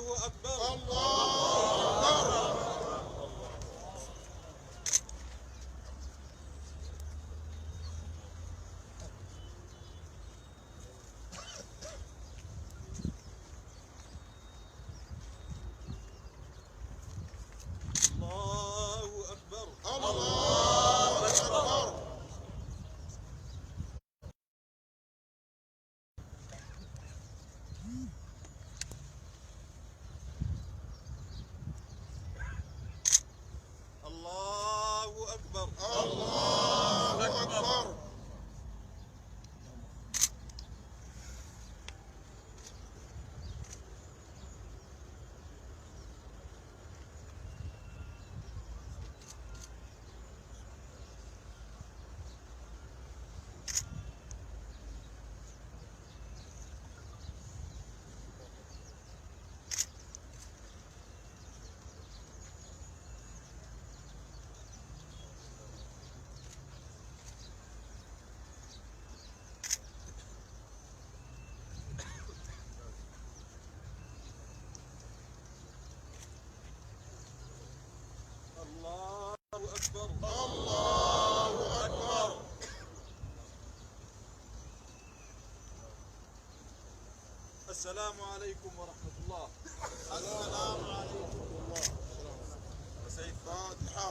الله أكبر. الله أكبر. السلام عليكم ورحمة الله. السلام عليكم ورحمة الله. فاتحة.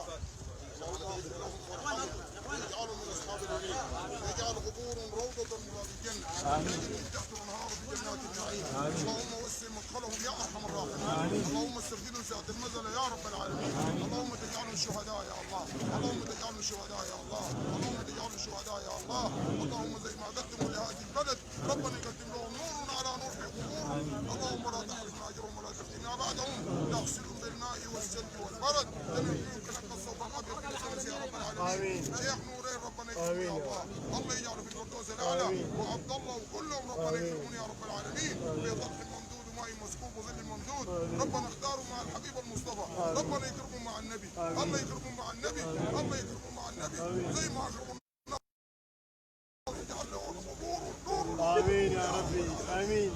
اللهم اغفر لهم وارحمهم واجعلهم من أصحاب اليمين واجعل قبورهم روضة من رياض الجنة تجري من تحت الأنهار في جنات النعيم. اللهم وسع مدخلهم يا أرحم الراحمين. اللهم استخدمهم ساعة المزل يا رب العالمين. اللهم تجعلهم شهداء يا الله. اللهم تجعلهم شهداء يا الله. اللهم تجعلهم شهداء يا الله. اللهم زي ما قدموا لهذه البلد ربنا يقدم لهم نور على نور في قبورهم. اللهم لا تحرمنا أجرهم ولا تفتنا بعدهم. تغسلهم بالماء والثلج والبرد لنحييهم كنك الصوت الأبيض يا رب العالمين. شيخ نورين ربنا يكرمهم يا الله. الله يجعل في الفردوس الأعلى وعبد الله وكلهم ربنا يكرمون يا رب العالمين. في ضحك ممدود وماء مسكوب وظل ممدود. ربنا اختاروا مع الحبيب المصطفى. ربنا يكرمهم مع النبي. الله يكرمهم مع النبي. الله يكرمهم مع النبي زي ما اكرموا الناس. يجعل لهم قبور النور. آمين يا ربي آمين.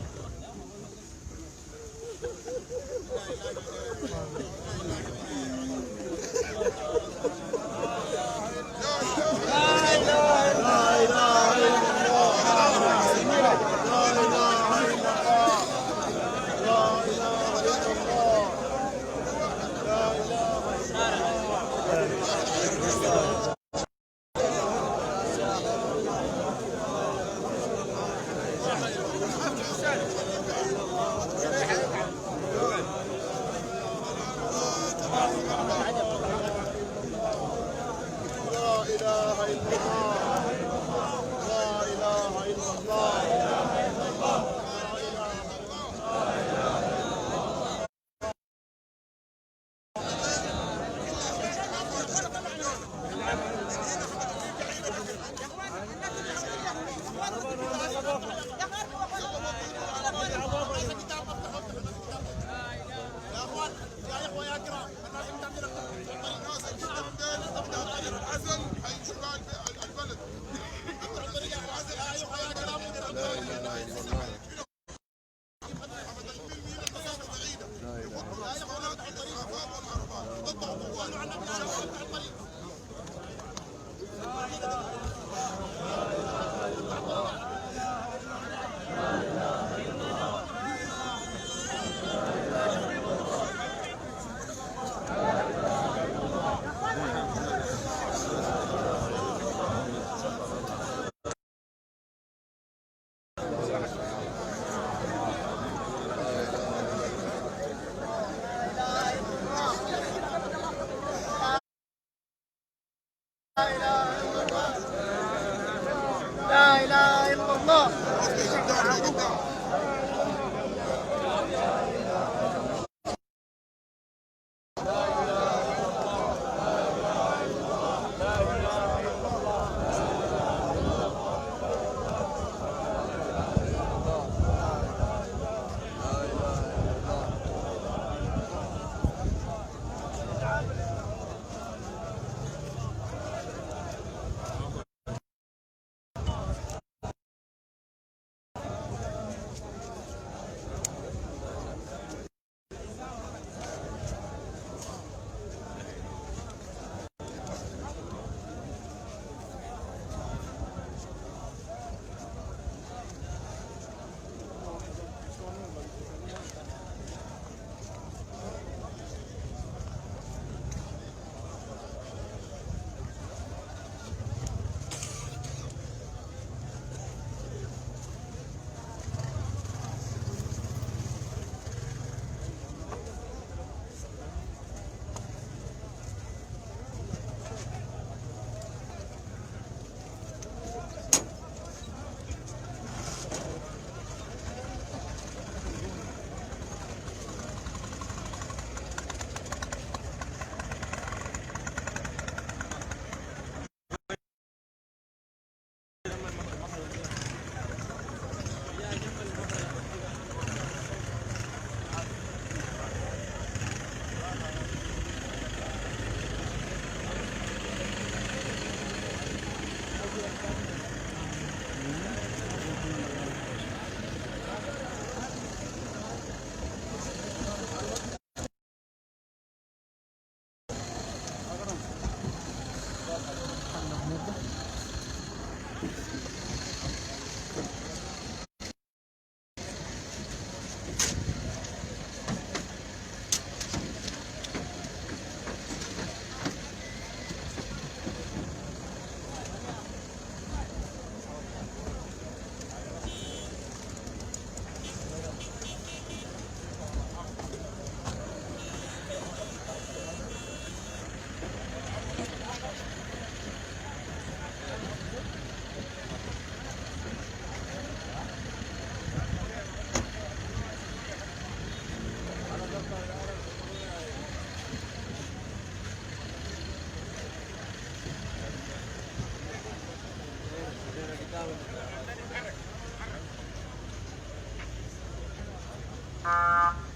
الله.